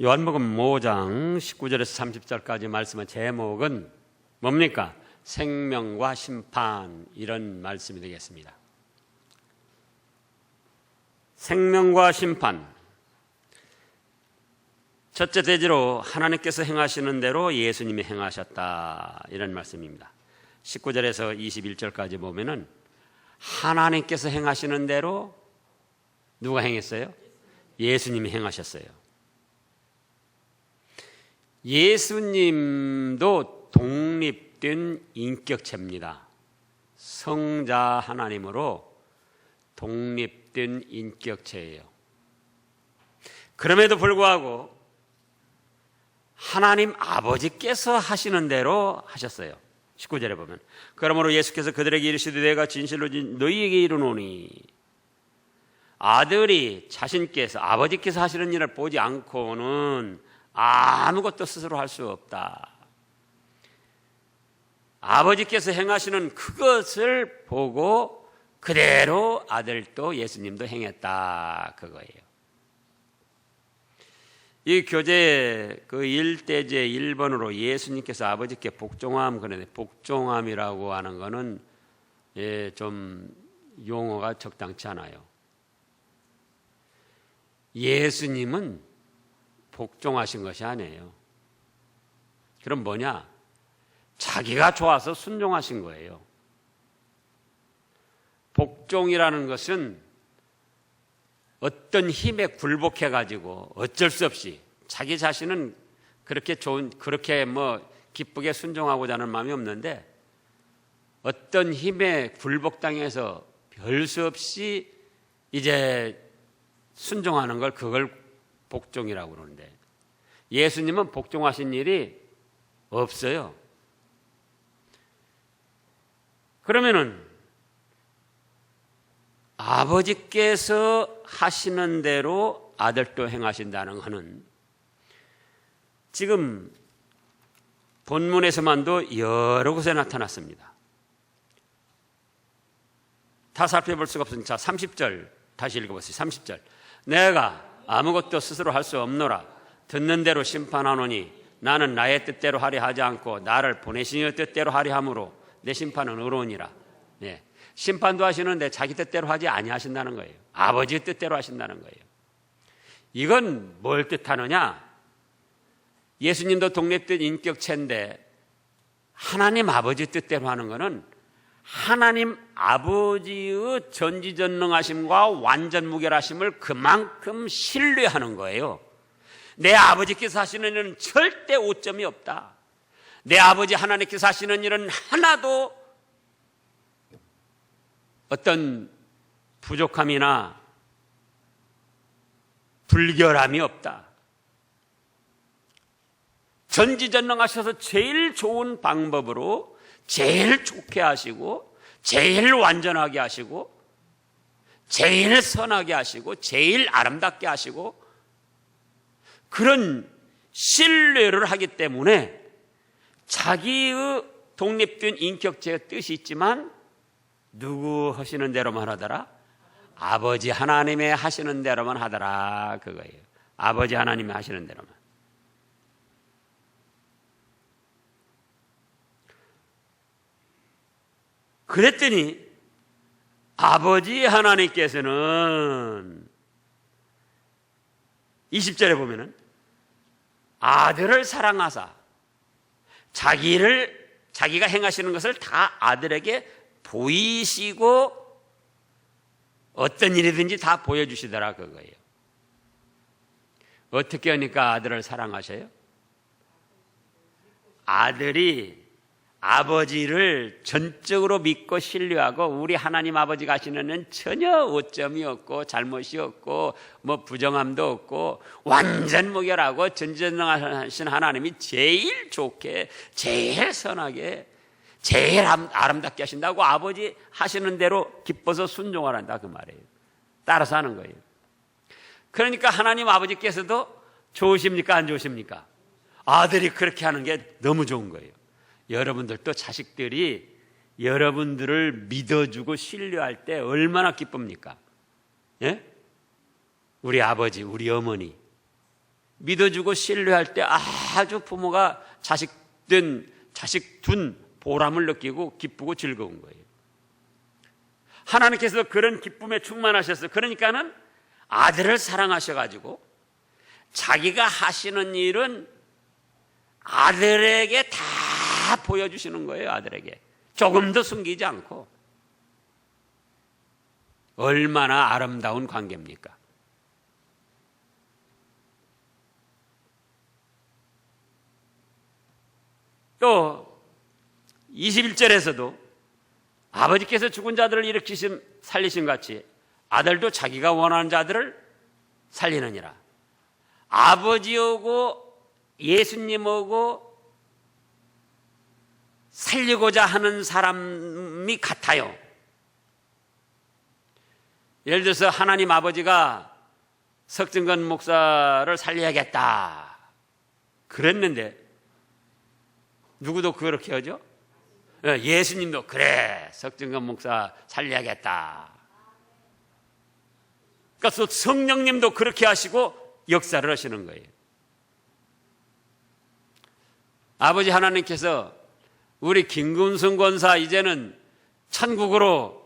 요한복음 5장 19절에서 30절까지 말씀의 제목은 뭡니까? 생명과 심판, 이런 말씀이 되겠습니다. 생명과 심판. 첫째 대지로 하나님께서 행하시는 대로 예수님이 행하셨다, 이런 말씀입니다. 19절에서 21절까지 보면은 하나님께서 행하시는 대로 누가 행했어요? 예수님이 행하셨어요. 예수님도 독립된 인격체입니다. 성자 하나님으로 독립된 인격체예요. 그럼에도 불구하고 하나님 아버지께서 하시는 대로 하셨어요. 19절에 보면 그러므로 예수께서 그들에게 이르시되 내가 진실로 너희에게 이르노니 아들이 자신께서 아버지께서 하시는 일을 보지 않고는 아무것도 스스로 할 수 없다. 아버지께서 행하시는 그것을 보고 그대로 아들도 예수님도 행했다, 그거예요. 이 교재 그 1대제 1번으로 예수님께서 아버지께 복종함, 그러는데 복종함이라고 하는 거는 좀 용어가 적당치 않아요. 예수님은 복종하신 것이 아니에요. 그럼 뭐냐? 자기가 좋아서 순종하신 거예요. 복종이라는 것은 어떤 힘에 굴복해가지고 어쩔 수 없이 자기 자신은 그렇게 기쁘게 순종하고자 하는 마음이 없는데 어떤 힘에 굴복당해서 별 수 없이 이제 순종하는 걸, 그걸 복종이라고 그러는데 예수님은 복종하신 일이 없어요. 그러면은 아버지께서 하시는 대로 아들도 행하신다는 것은 지금 본문에서만도 여러 곳에 나타났습니다. 다 살펴볼 수가 없으니까 30절 다시 읽어보세요. 30절 내가 아무것도 스스로 할 수 없노라. 듣는 대로 심판하노니 나는 나의 뜻대로 하려 하지 않고 나를 보내신 이의 뜻대로 하려 함으로 내 심판은 의로우니라. 네. 심판도 하시는데 자기 뜻대로 하지 아니하신다는 거예요. 아버지의 뜻대로 하신다는 거예요. 이건 뭘 뜻하느냐? 예수님도 독립된 인격체인데 하나님 아버지 뜻대로 하는 것은 하나님 아버지의 전지전능하심과 완전무결하심을 그만큼 신뢰하는 거예요. 내 아버지께서 하시는 일은 절대 오점이 없다. 내 아버지 하나님께서 하시는 일은 하나도 어떤 부족함이나 불결함이 없다. 전지전능하셔서 제일 좋은 방법으로 제일 좋게 하시고 제일 완전하게 하시고 제일 선하게 하시고 제일 아름답게 하시고 그런 신뢰를 하기 때문에 자기의 독립된 인격체의 뜻이 있지만 누구 하시는 대로만 하더라? 아버지 하나님의 하시는 대로만 하더라, 그거예요. 아버지 하나님이 하시는 대로만. 그랬더니 아버지 하나님께서는 20절에 보면은 아들을 사랑하사 자기가 행하시는 것을 다 아들에게 보이시고 어떤 일이든지 다 보여주시더라, 그거예요. 어떻게 하니까 아들을 사랑하셔요? 아들이 아버지를 전적으로 믿고 신뢰하고 우리 하나님 아버지가 하시는 일은 전혀 오점이 없고 잘못이 없고 부정함도 없고 완전 무결하고 전지전능하신 하나님이 제일 좋게 제일 선하게 제일 아름답게 하신다고 아버지 하시는 대로 기뻐서 순종을 한다, 그 말이에요. 따라서 하는 거예요. 그러니까 하나님 아버지께서도 좋으십니까, 안 좋으십니까? 아들이 그렇게 하는 게 너무 좋은 거예요. 여러분들도 자식들이 여러분들을 믿어주고 신뢰할 때 얼마나 기쁩니까? 예? 우리 아버지, 우리 어머니 믿어주고 신뢰할 때 아주 부모가 자식 둔 보람을 느끼고 기쁘고 즐거운 거예요. 하나님께서 그런 기쁨에 충만하셔서 그러니까는 아들을 사랑하셔가지고 자기가 하시는 일은 아들에게 다 보여주시는 거예요. 아들에게 조금도 숨기지 않고. 얼마나 아름다운 관계입니까? 또 21절에서도 아버지께서 죽은 자들을 살리신 같이 아들도 자기가 원하는 자들을 살리느니라. 아버지하고 예수님하고 살리고자 하는 사람이 같아요. 예를 들어서 하나님 아버지가 석증건 목사를 살려야겠다 그랬는데 누구도 그렇게 하죠? 예수님도 그래 석증건 목사 살려야겠다. 그러니까 성령님도 그렇게 하시고 역사를 하시는 거예요. 아버지 하나님께서 우리 김금순 권사 이제는 천국으로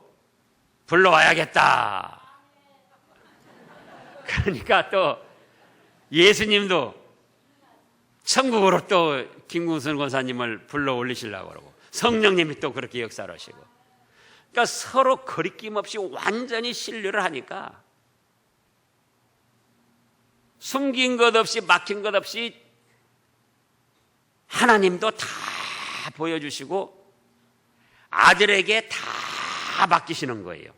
불러와야겠다. 그러니까 또 예수님도 천국으로 또 김금순 권사님을 불러 올리시려고 그러고 성령님이 또 그렇게 역사를 하시고, 그러니까 서로 거리낌 없이 완전히 신뢰를 하니까 숨긴 것 없이 막힌 것 없이 하나님도 다 보여주시고 아들에게 다 맡기시는 거예요.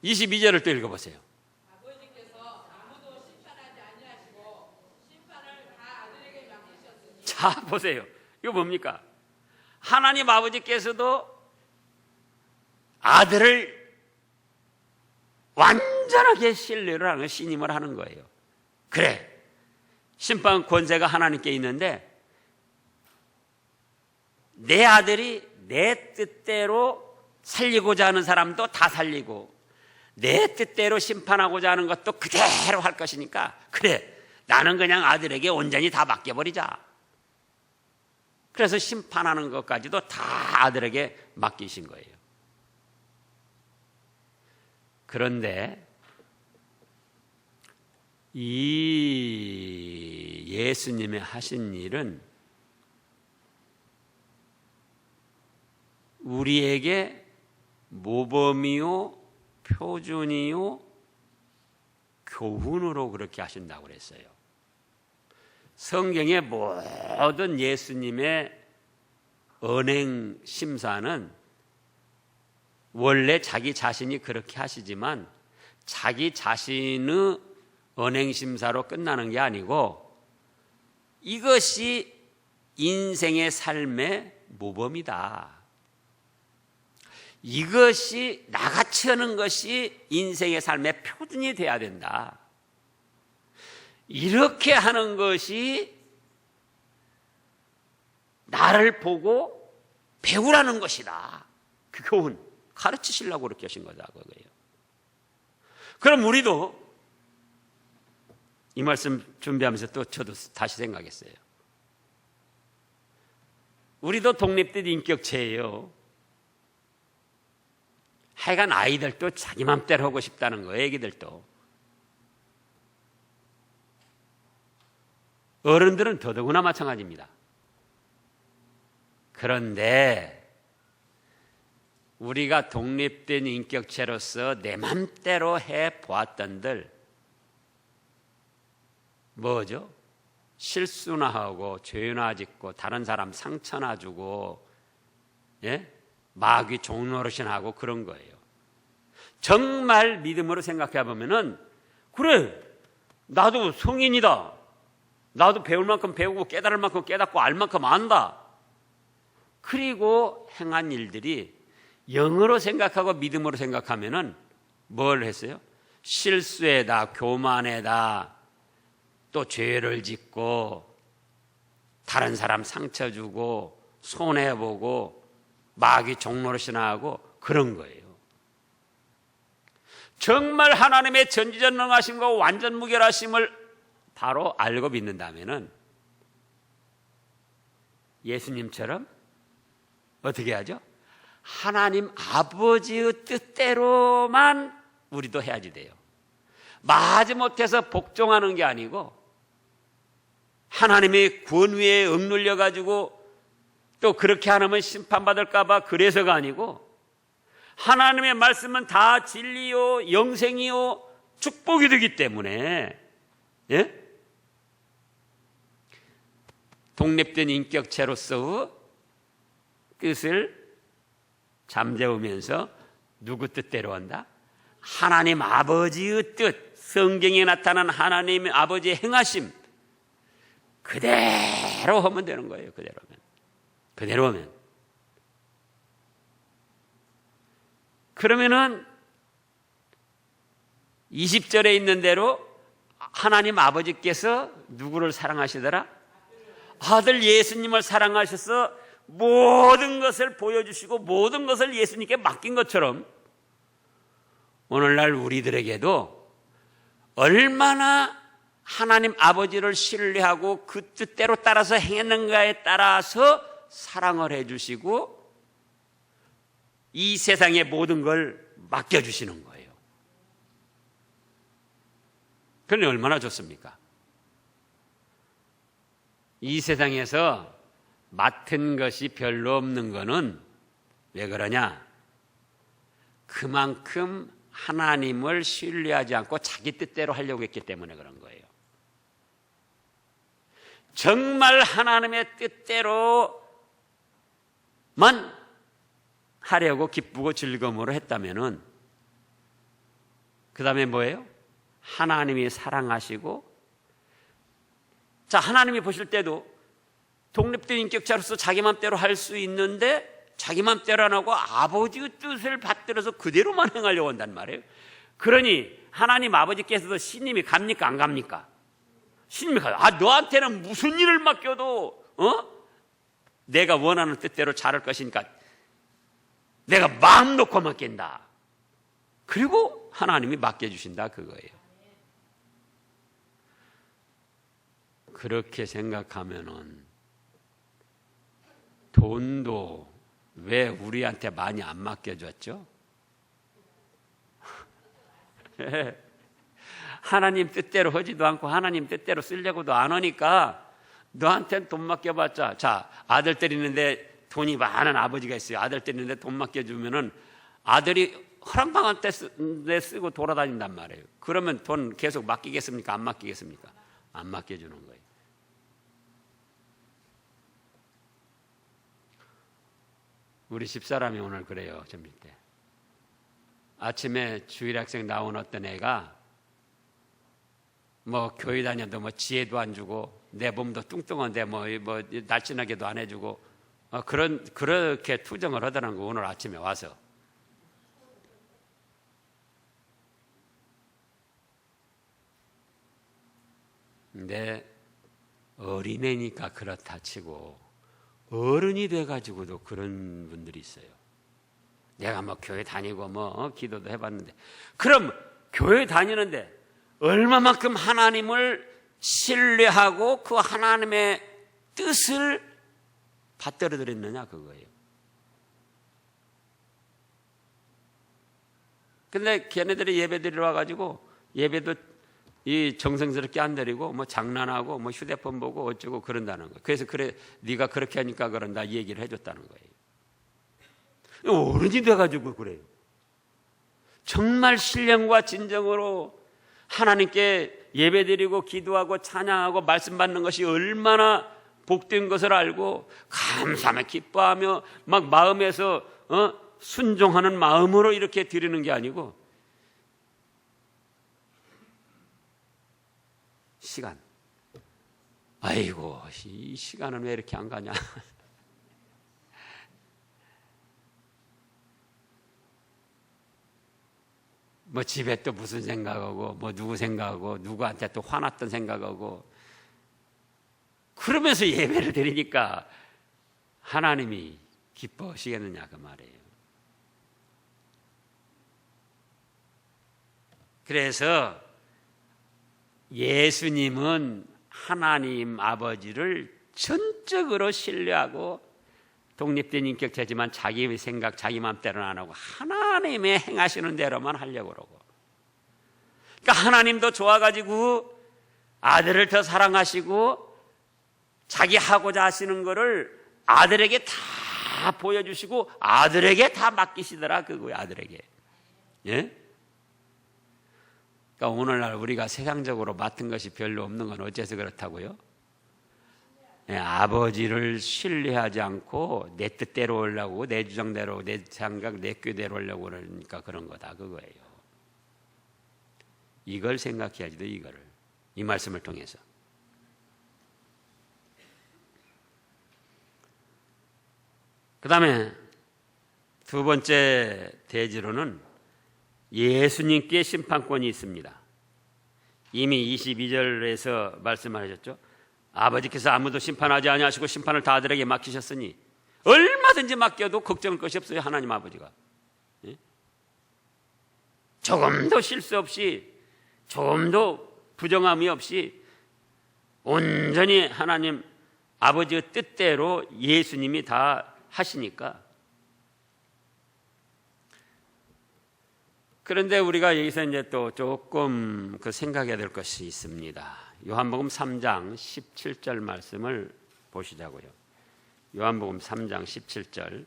22절을 또 읽어보세요. 아버지께서 아무도 심판하지 아니하시고 심판을 다 아들에게 맡기셨으니. 자 보세요. 이거 뭡니까? 하나님 아버지께서도 아들을 완전하게 신뢰를 하는, 신임을 하는 거예요. 그래, 심판 권세가 하나님께 있는데 내 아들이 내 뜻대로 살리고자 하는 사람도 다 살리고 내 뜻대로 심판하고자 하는 것도 그대로 할 것이니까 그래, 나는 그냥 아들에게 온전히 다 맡겨버리자. 그래서 심판하는 것까지도 다 아들에게 맡기신 거예요. 그런데 이 예수님의 하신 일은 우리에게 모범이요, 표준이요, 교훈으로 그렇게 하신다고 그랬어요. 성경의 모든 예수님의 언행 심사는 원래 자기 자신이 그렇게 하시지만 자기 자신의 언행 심사로 끝나는 게 아니고 이것이 인생의 삶의 모범이다. 이것이 나같이 하는 것이 인생의 삶의 표준이 돼야 된다. 이렇게 하는 것이 나를 보고 배우라는 것이다. 그 교훈 가르치시려고 그렇게 하신 거다 그거예요. 그럼 우리도 이 말씀 준비하면서 또 저도 다시 생각했어요. 우리도 독립된 인격체예요. 하여간 아이들도 자기 맘대로 하고 싶다는 거예요. 애기들도. 어른들은 더더구나 마찬가지입니다. 그런데 우리가 독립된 인격체로서 내 맘대로 해보았던들 뭐죠? 실수나 하고 죄나 짓고 다른 사람 상처나 주고 마귀 종노릇이나 하고 그런 거예요. 정말 믿음으로 생각해 보면은 그래, 나도 성인이다. 나도 배울 만큼 배우고 깨달을 만큼 깨닫고 알 만큼 안다. 그리고 행한 일들이 영으로 생각하고 믿음으로 생각하면은 뭘 했어요? 실수에다, 교만에다, 또 죄를 짓고 다른 사람 상처 주고 손해보고 마귀 종노릇이나 하고 그런 거예요. 정말 하나님의 전지전능하심과 완전 무결하심을 바로 알고 믿는다면은 예수님처럼 어떻게 하죠? 하나님 아버지의 뜻대로만 우리도 해야지 돼요. 마지못해서 복종하는 게 아니고 하나님의 권위에 억눌려 가지고 또 그렇게 안 하면 심판받을까 봐 그래서가 아니고 하나님의 말씀은 다 진리요 영생이요 축복이 되기 때문에, 예? 독립된 인격체로서의 뜻을 잠재우면서 누구 뜻대로 한다? 하나님 아버지의 뜻, 성경에 나타난 하나님 아버지의 행하심 그대로 하면 되는 거예요. 그대로 하면. 그러면은 20절에 있는 대로 하나님 아버지께서 누구를 사랑하시더라? 아들 예수님을 사랑하셔서 모든 것을 보여주시고 모든 것을 예수님께 맡긴 것처럼 오늘날 우리들에게도 얼마나 하나님 아버지를 신뢰하고 그 뜻대로 따라서 행했는가에 따라서 사랑을 해주시고 이 세상의 모든 걸 맡겨주시는 거예요. 그러니 얼마나 좋습니까? 이 세상에서 맡은 것이 별로 없는 거는 왜 그러냐? 그만큼 하나님을 신뢰하지 않고 자기 뜻대로 하려고 했기 때문에 그런 거예요. 정말 하나님의 뜻대로만 하려고 기쁘고 즐거움으로 했다면은 그 다음에 뭐예요? 하나님이 사랑하시고, 자, 하나님이 보실 때도 독립된 인격자로서 자기 맘대로 할 수 있는데 자기 맘대로 안 하고 아버지의 뜻을 받들어서 그대로만 행하려고 한단 말이에요. 그러니 하나님 아버지께서도 신님이 갑니까 안 갑니까? 신님이 가요. 아, 너한테는 무슨 일을 맡겨도 내가 원하는 뜻대로 잘할 것이니까 내가 마음 놓고 맡긴다. 그리고 하나님이 맡겨주신다 그거예요. 그렇게 생각하면은 돈도 왜 우리한테 많이 안 맡겨줬죠? 하나님 뜻대로 하지도 않고 하나님 뜻대로 쓰려고도 안 하니까 너한테는 돈 맡겨봤자, 자, 아들 때리는데 돈이 많은 아버지가 있어요. 아들 때리는데 돈 맡겨주면은 아들이 허랑방한 때 쓰고 돌아다닌단 말이에요. 그러면 돈 계속 맡기겠습니까? 안 맡기겠습니까? 안 맡겨주는 거예요. 우리 집사람이 오늘 그래요. 점심 때 아침에 주일학생 나온 어떤 애가 뭐 교회 다녀도 뭐 지혜도 안 주고 내 몸도 뚱뚱한데 뭐 날씬하게도 안 해주고 그렇게 투정을 하더라는 거 오늘 아침에 와서. 근데 어린애니까 그렇다 치고 어른이 돼가지고도 그런 분들이 있어요. 내가 뭐 교회 다니고 뭐 기도도 해봤는데, 그럼 교회 다니는데 얼마만큼 하나님을 신뢰하고 그 하나님의 뜻을 받들어 들였느냐 그거예요. 근데 걔네들이 예배 드리러 와가지고 예배도 이 정성스럽게 안 드리고 뭐 장난하고 뭐 휴대폰 보고 어쩌고 그런다는 거예요. 그래서 그래 네가 그렇게 하니까 그런다 이 얘기를 해줬다는 거예요. 어른이 돼가지고 그래요. 정말 신령과 진정으로 하나님께 예배드리고 기도하고 찬양하고 말씀 받는 것이 얼마나 복된 것을 알고 감사하며 기뻐하며 막 마음에서 순종하는 마음으로 이렇게 드리는 게 아니고 시간. 아이고, 이 시간은 왜 이렇게 안 가냐? 뭐 집에 또 무슨 생각하고 뭐 누구 생각하고 누구한테 또 화났던 생각하고 그러면서 예배를 드리니까 하나님이 기뻐하시겠느냐 그 말이에요. 그래서 예수님은 하나님 아버지를 전적으로 신뢰하고 독립된 인격체지만 자기 생각, 자기 마음대로는 안 하고 하나님의 행하시는 대로만 하려고 그러고, 그러니까 하나님도 좋아가지고 아들을 더 사랑하시고 자기 하고자 하시는 거를 아들에게 다 보여주시고 아들에게 다 맡기시더라, 그거예요, 아들에게. 예? 그러니까 오늘날 우리가 세상적으로 맡은 것이 별로 없는 건 어째서 그렇다고요? 예, 아버지를 신뢰하지 않고 내 뜻대로 하려고, 내 주장대로, 내 생각, 내 꾀대로 하려고 그러니까 그런 거다, 그거예요. 이걸 생각해야지도, 이거를, 이 말씀을 통해서. 그 다음에 두 번째 대지로는 예수님께 심판권이 있습니다. 이미 22절에서 말씀하셨죠. 아버지께서 아무도 심판하지 아니하시고 심판을 다 아들에게 맡기셨으니 얼마든지 맡겨도 걱정할 것이 없어요, 하나님 아버지가. 예? 조금도 실수 없이, 조금도 부정함이 없이 온전히 하나님 아버지의 뜻대로 예수님이 다 하시니까. 그런데 우리가 여기서 이제 또 조금 생각해야 될 것이 있습니다. 요한복음 3장 17절 말씀을 보시자고요. 요한복음 3장 17절.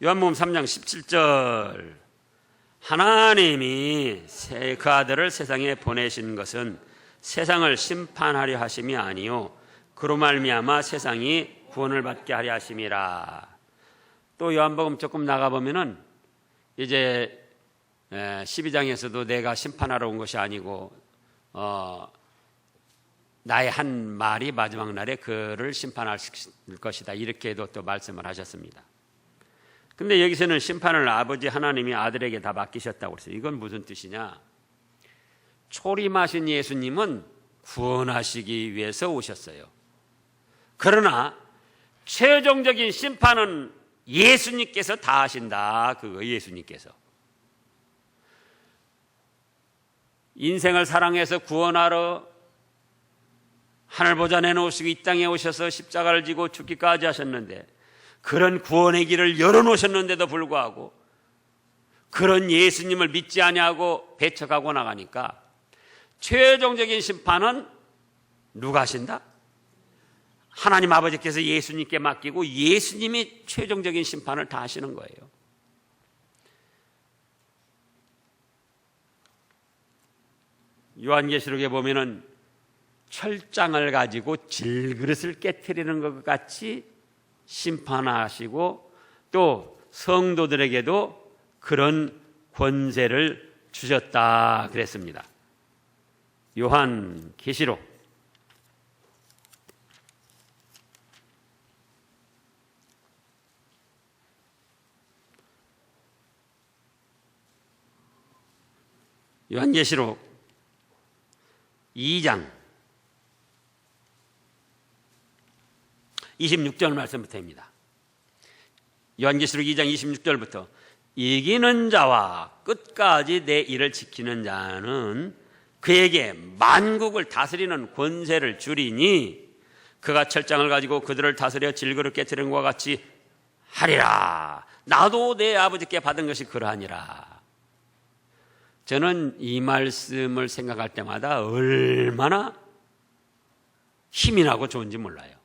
요한복음 3장 17절. 하나님이 그 아들을 세상에 보내신 것은 세상을 심판하려 하심이 아니요 그로 말미암아 세상이 구원을 받게 하려 하심이라. 또 요한복음 조금 나가보면은 이제 12장에서도 내가 심판하러 온 것이 아니고 나의 한 말이 마지막 날에 그를 심판할 것이다, 이렇게도 또 말씀을 하셨습니다. 근데 여기서는 심판을 아버지 하나님이 아들에게 다 맡기셨다고 그랬어요. 이건 무슨 뜻이냐? 초림하신 예수님은 구원하시기 위해서 오셨어요. 그러나 최종적인 심판은 예수님께서 다 하신다, 그거. 예수님께서 인생을 사랑해서 구원하러 하늘보좌 내놓으시고 이 땅에 오셔서 십자가를 지고 죽기까지 하셨는데, 그런 구원의 길을 열어놓으셨는데도 불구하고 그런 예수님을 믿지 아니하고 배척하고 나가니까 최종적인 심판은 누가 하신다? 하나님 아버지께서 예수님께 맡기고 예수님이 최종적인 심판을 다 하시는 거예요. 요한계시록에 보면은 철장을 가지고 질그릇을 깨트리는 것 같이 심판하시고 또 성도들에게도 그런 권세를 주셨다 그랬습니다. 요한계시록 2장 26절 말씀부터입니다. 요한계시록 2장 26절부터 이기는 자와 끝까지 내 일을 지키는 자는 그에게 만국을 다스리는 권세를 주리니 그가 철장을 가지고 그들을 다스려 질그릇 깨트리는 것과 같이 하리라. 나도 내 아버지께 받은 것이 그러하니라. 저는 이 말씀을 생각할 때마다 얼마나 힘이 나고 좋은지 몰라요.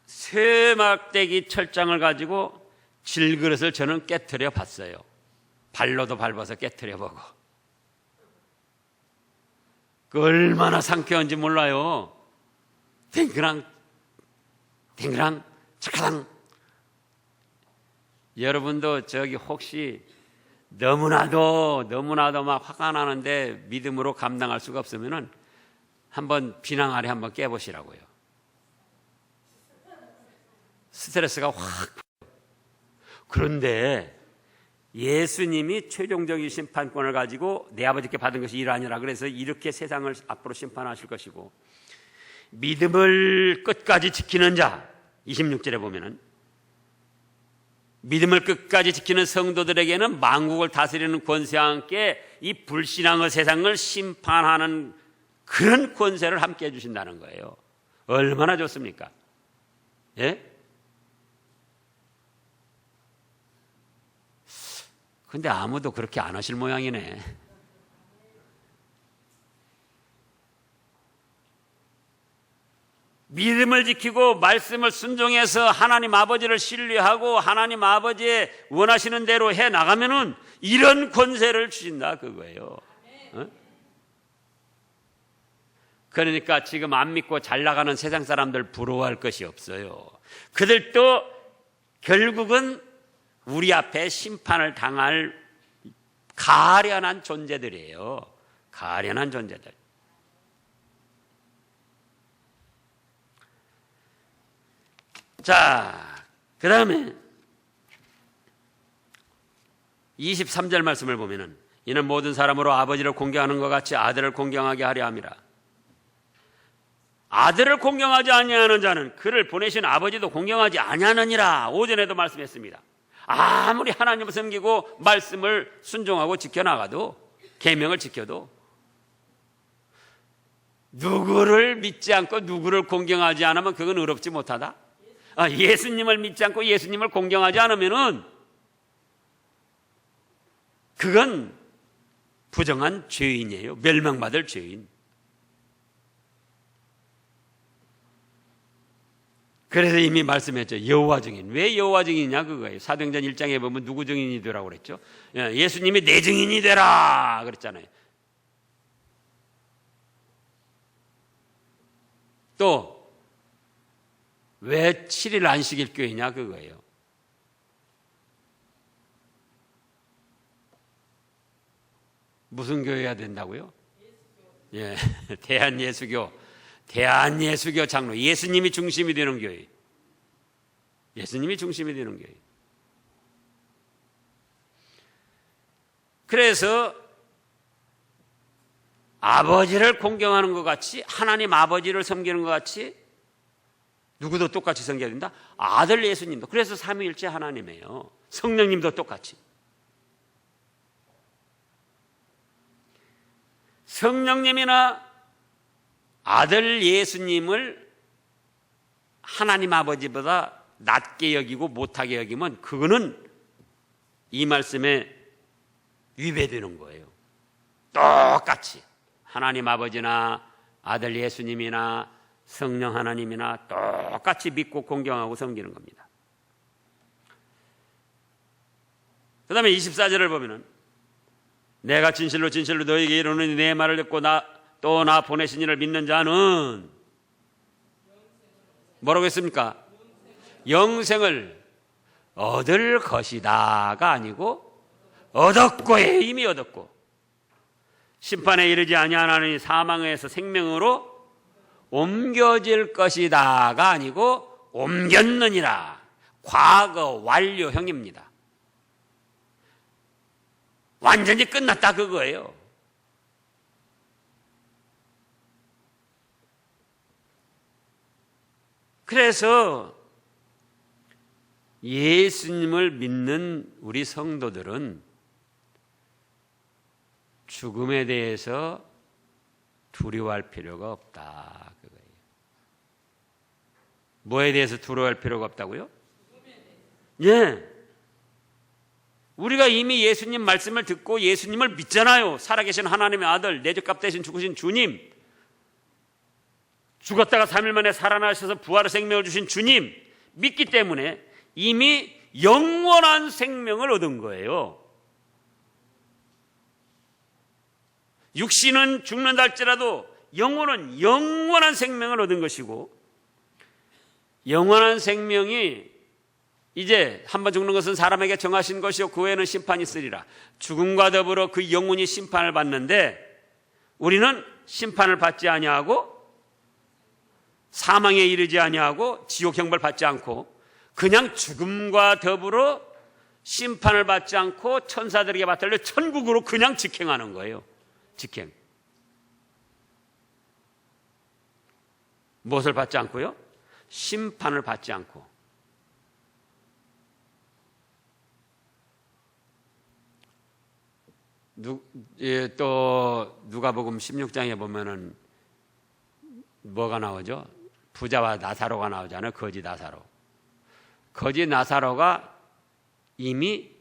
새 막대기 철장을 가지고 질그릇을 저는 깨트려 봤어요. 발로도 밟아서 깨트려 보고. 그 얼마나 상쾌한지 몰라요. 댕그랑 댕그랑 착하당. 여러분도 저기 혹시 너무나도 막 화가 나는데 믿음으로 감당할 수가 없으면은 한번 비낭 아래 한번 깨보시라고요. 스트레스가 확. 그런데 예수님이 최종적인 심판권을 가지고 내 아버지께 받은 것이 이러하니라. 그래서 이렇게 세상을 앞으로 심판하실 것이고 믿음을 끝까지 지키는 자, 26절에 보면은 믿음을 끝까지 지키는 성도들에게는 만국을 다스리는 권세와 함께 이 불신앙의 세상을 심판하는 그런 권세를 함께 해주신다는 거예요. 얼마나 좋습니까? 예? 근데 아무도 그렇게 안 하실 모양이네. 믿음을 지키고 말씀을 순종해서 하나님 아버지를 신뢰하고 하나님 아버지의 원하시는 대로 해 나가면은 이런 권세를 주신다 그거예요. 어? 그러니까 지금 안 믿고 잘 나가는 세상 사람들 부러워할 것이 없어요. 그들도 결국은 우리 앞에 심판을 당할 가련한 존재들이에요. 가련한 존재들. 자, 그 다음에 23절 말씀을 보면은 이는 모든 사람으로 아버지를 공경하는 것 같이 아들을 공경하게 하려 함이라. 아들을 공경하지 아니하는 자는 그를 보내신 아버지도 공경하지 아니하느니라. 오전에도 말씀했습니다. 아무리 하나님을 섬기고 말씀을 순종하고 지켜나가도 계명을 지켜도 누구를 믿지 않고 누구를 공경하지 않으면 그건 의롭지 못하다. 예수님을 믿지 않고 예수님을 공경하지 않으면은 그건 부정한 죄인이에요. 멸망받을 죄인. 그래서 이미 말씀했죠. 여호와 증인. 왜 여호와 증인이냐 그거예요. 사도행전 1장에 보면 누구 증인이 되라고 그랬죠? 예수님이 내 증인이 되라 그랬잖아요. 또 왜 7일 안식일 교회냐 그거예요. 무슨 교회가 된다고요? 예, 대한예수교 장로. 예수님이 중심이 되는 교회. 예수님이 중심이 되는 교회. 그래서 아버지를 공경하는 것 같이 하나님 아버지를 섬기는 것 같이 누구도 똑같이 섬겨야 된다? 아들 예수님도. 그래서 삼위일체 하나님이에요. 성령님도 똑같이. 성령님이나 아들 예수님을 하나님 아버지보다 낮게 여기고 못하게 여기면 그거는 이 말씀에 위배되는 거예요. 똑같이 하나님 아버지나 아들 예수님이나 성령 하나님이나 똑같이 믿고 공경하고 섬기는 겁니다. 그 다음에 24절을 보면은 내가 진실로 진실로 너에게 이르노니 내 말을 듣고 또 나 보내신 이를 믿는 자는 뭐라고 했습니까? 영생을 얻을 것이다가 아니고 얻었고에 이미 얻었고 심판에 이르지 아니하나니 사망에서 생명으로 옮겨질 것이다가 아니고 옮겼느니라. 과거 완료형입니다. 완전히 끝났다 그거예요. 그래서 예수님을 믿는 우리 성도들은 죽음에 대해서 두려워할 필요가 없다 그거예요. 뭐에 대해서 두려워할 필요가 없다고요? 예. 우리가 이미 예수님 말씀을 듣고 예수님을 믿잖아요. 살아계신 하나님의 아들, 내 죄값 대신 죽으신 주님, 죽었다가 3일 만에 살아나셔서 부활의 생명을 주신 주님 믿기 때문에 이미 영원한 생명을 얻은 거예요. 육신은 죽는다 할지라도 영혼은 영원한 생명을 얻은 것이고 영원한 생명이 이제 한번 죽는 것은 사람에게 정하신 것이요 그 후에는 심판이 있으리라. 죽음과 더불어 그 영혼이 심판을 받는데 우리는 심판을 받지 아니하고 사망에 이르지 아니하고 지옥 형벌 받지 않고 그냥 죽음과 더불어 심판을 받지 않고 천사들에게 받들려 천국으로 그냥 직행하는 거예요. 직행. 무엇을 받지 않고요? 심판을 받지 않고 또 누가복음 16장에 보면은 뭐가 나오죠? 부자와 나사로가 나오잖아요. 거지 나사로. 거지 나사로가 이미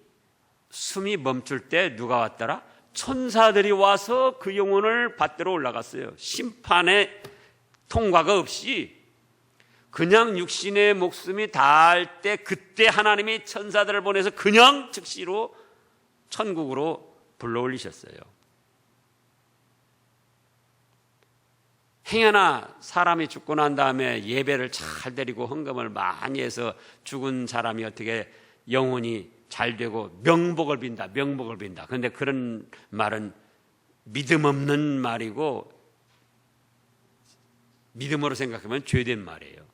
숨이 멈출 때 누가 왔더라? 천사들이 와서 그 영혼을 받들어 올라갔어요. 심판의 통과가 없이 그냥 육신의 목숨이 닿을 때 그때 하나님이 천사들을 보내서 그냥 즉시로 천국으로 불러올리셨어요. 행여나 사람이 죽고 난 다음에 예배를 잘 드리고 헌금을 많이 해서 죽은 사람이 어떻게 영혼이 잘 되고 명복을 빈다, 명복을 빈다. 그런데 그런 말은 믿음 없는 말이고 믿음으로 생각하면 죄된 말이에요.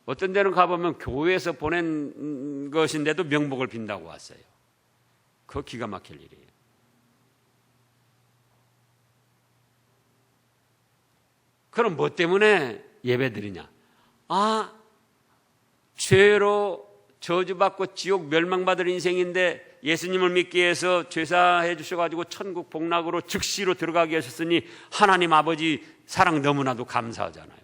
어떤 데는 가보면 교회에서 보낸 것인데도 명복을 빈다고 왔어요. 그거 기가 막힐 일이에요. 그럼 뭐 때문에 예배드리냐? 죄로 저주받고 지옥 멸망받을 인생인데 예수님을 믿기 위해서 죄사해 주셔가지고 천국 복락으로 즉시로 들어가게 하셨으니 하나님 아버지 사랑 너무나도 감사하잖아요.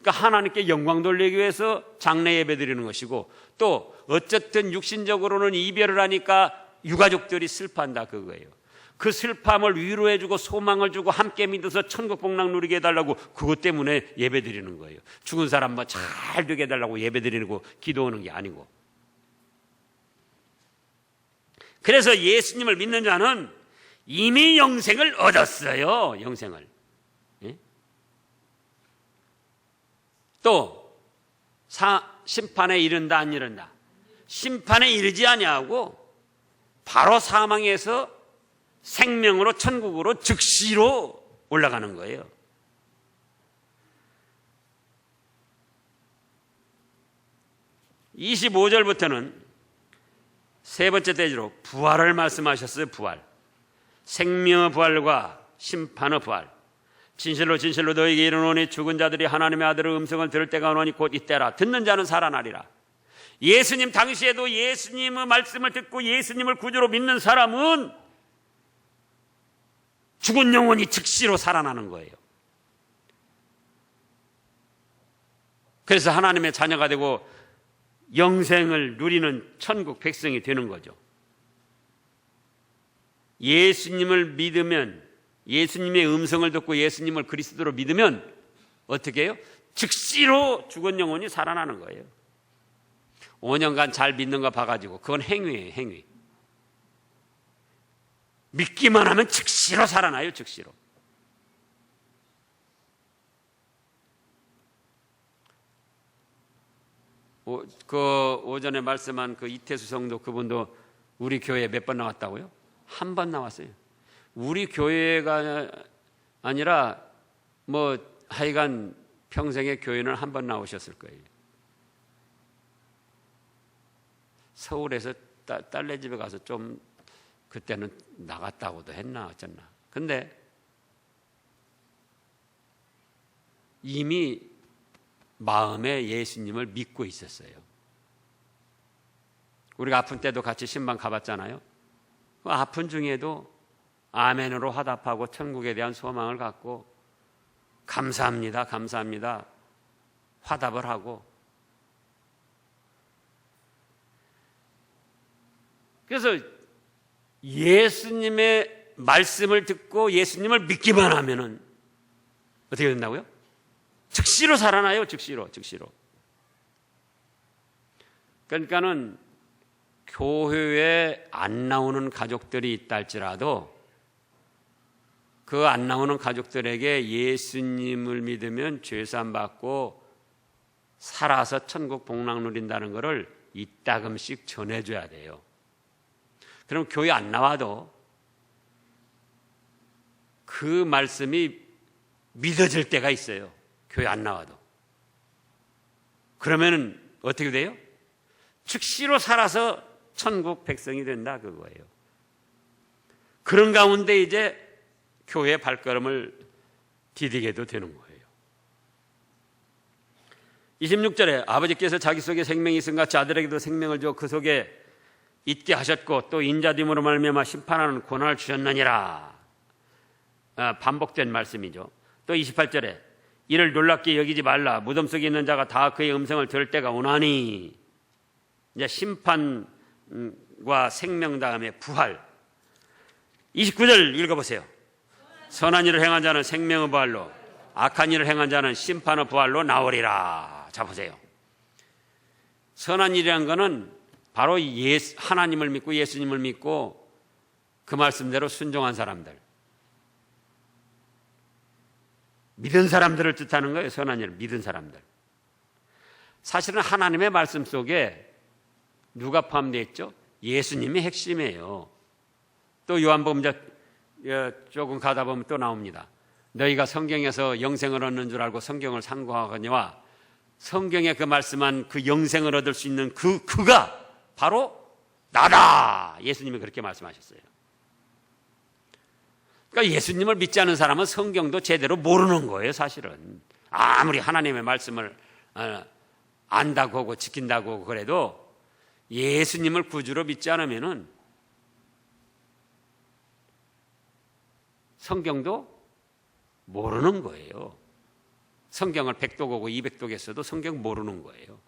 그러니까 하나님께 영광 돌리기 위해서 장례 예배 드리는 것이고, 또 어쨌든 육신적으로는 이별을 하니까 유가족들이 슬퍼한다 그거예요. 그 슬픔을 위로해 주고 소망을 주고 함께 믿어서 천국 복락 누리게 해달라고, 그것 때문에 예배 드리는 거예요. 죽은 사람 뭐 잘 되게 해달라고 예배 드리는 거, 기도하는 게 아니고. 그래서 예수님을 믿는 자는 이미 영생을 얻었어요. 영생을. 예? 또 심판에 이른다 안 이른다? 심판에 이르지 아니하고 바로 사망에서 생명으로 천국으로 즉시로 올라가는 거예요. (25절부터는) 세 번째 대지로 부활을 말씀하셨어요. 부활. 생명의 부활과 심판의 부활. 진실로 진실로 너희에게 이르노니 죽은 자들이 하나님의 아들의 음성을 들을 때가 오노니 곧 이때라. 듣는 자는 살아나리라. 예수님 당시에도 예수님의 말씀을 듣고 예수님을 구주로 믿는 사람은 죽은 영혼이 즉시로 살아나는 거예요. 그래서 하나님의 자녀가 되고 영생을 누리는 천국 백성이 되는 거죠. 예수님을 믿으면, 예수님의 음성을 듣고 예수님을 그리스도로 믿으면 어떻게 해요? 즉시로 죽은 영혼이 살아나는 거예요. 5년간 잘 믿는 거 봐가지고 그건 행위예요. 행위. 믿기만 하면 즉시로 살아나요. 즉시로. 오전에 말씀한 그 이태수 성도, 그분도 우리 교회에 몇 번 나왔다고요? 한 번 나왔어요. 우리 교회가 아니라 뭐 하여간 평생의 교회는 한 번 나오셨을 거예요. 서울에서 딸네 집에 가서 좀 그때는 나갔다고도 했나 어쨌나. 근데 이미 마음에 예수님을 믿고 있었어요. 우리가 아픈 때도 같이 신방 가봤잖아요. 그 아픈 중에도 아멘으로 화답하고 천국에 대한 소망을 갖고 감사합니다, 감사합니다 화답을 하고, 그래서 예수님의 말씀을 듣고 예수님을 믿기만 하면은 어떻게 된다고요? 즉시로 살아나요. 즉시로. 그러니까는 교회에 안 나오는 가족들이 있다 할지라도 그 안 나오는 가족들에게 예수님을 믿으면 죄사함 받고 살아서 천국 복락 누린다는 것을 이따금씩 전해줘야 돼요. 그럼 교회 안 나와도 그 말씀이 믿어질 때가 있어요. 교회 안 나와도. 그러면 어떻게 돼요? 즉시로 살아서 천국 백성이 된다 그거예요. 그런 가운데 이제 교회 발걸음을 디디게도 되는 거예요. 26절에 아버지께서 자기 속에 생명이 있음 같이 아들에게도 생명을 주어 그 속에 있게 하셨고 또 인자됨으로 말미암아 심판하는 권한을 주셨느니라. 반복된 말씀이죠. 또 28절에 이를 놀랍게 여기지 말라. 무덤 속에 있는 자가 다 그의 음성을 들을 때가 오나니. 이제 심판과 생명 다음에 부활. 29절 읽어보세요. 선한 일을 행한 자는 생명의 부활로, 악한 일을 행한 자는 심판의 부활로 나오리라. 자 보세요. 선한 일이라는 것은 바로 하나님을 믿고 예수님을 믿고 그 말씀대로 순종한 사람들, 믿은 사람들을 뜻하는 거예요. 선한 일을 믿은 사람들. 사실은 하나님의 말씀 속에 누가 포함되어 있죠? 예수님이 핵심이에요. 또 요한복음 조금 가다 보면 또 나옵니다. 너희가 성경에서 영생을 얻는 줄 알고 성경을 상고하거니와 성경에 그 말씀한 그 영생을 얻을 수 있는 그가 바로 나다. 예수님이 그렇게 말씀하셨어요. 그러니까 예수님을 믿지 않은 사람은 성경도 제대로 모르는 거예요. 사실은 아무리 하나님의 말씀을 안다고 하고 지킨다고 하고 그래도 예수님을 구주로 믿지 않으면은 성경도 모르는 거예요. 성경을 100독 오고 200독 했어도 성경 모르는 거예요.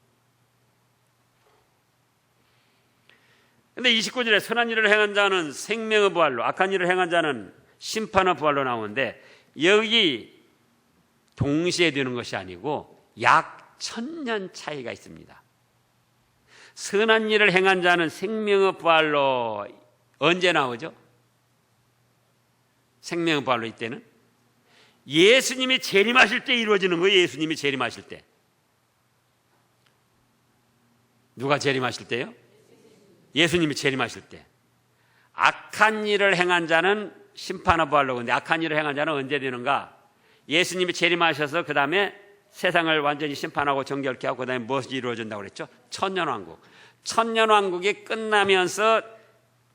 그런데 29절에 선한 일을 행한 자는 생명의 부활로, 악한 일을 행한 자는 심판의 부활로 나오는데 여기 동시에 되는 것이 아니고 약 1000년 차이가 있습니다. 선한 일을 행한 자는 생명의 부활로 언제 나오죠? 생명의 부활로 이때는 예수님이 재림하실 때 이루어지는 거예요. 예수님이 재림하실 때. 누가 재림하실 때요? 예수님이 재림하실 때. 악한 일을 행한 자는 심판의 부활로. 근데 악한 일을 행한 자는 언제 되는가? 예수님이 재림하셔서 그 다음에 세상을 완전히 심판하고 정결케 하고 그 다음에 무엇이 이루어진다고 그랬죠? 천년왕국. 천년왕국이 끝나면서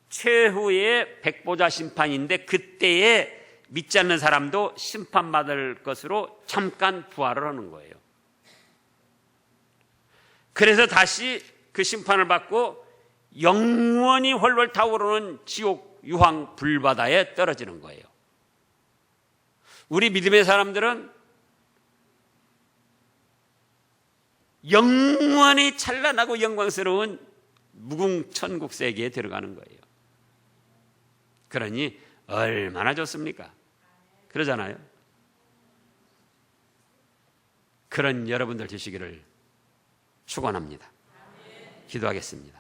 최후의 백보자 심판인데 그때에 믿지 않는 사람도 심판받을 것으로 잠깐 부활을 하는 거예요. 그래서 다시 그 심판을 받고 영원히 헐헐 타오르는 지옥 유황 불바다에 떨어지는 거예요. 우리 믿음의 사람들은 영원히 찬란하고 영광스러운 무궁천국 세계에 들어가는 거예요. 그러니 얼마나 좋습니까? 그러잖아요. 그런 여러분들 되시기를 축원합니다. 기도하겠습니다.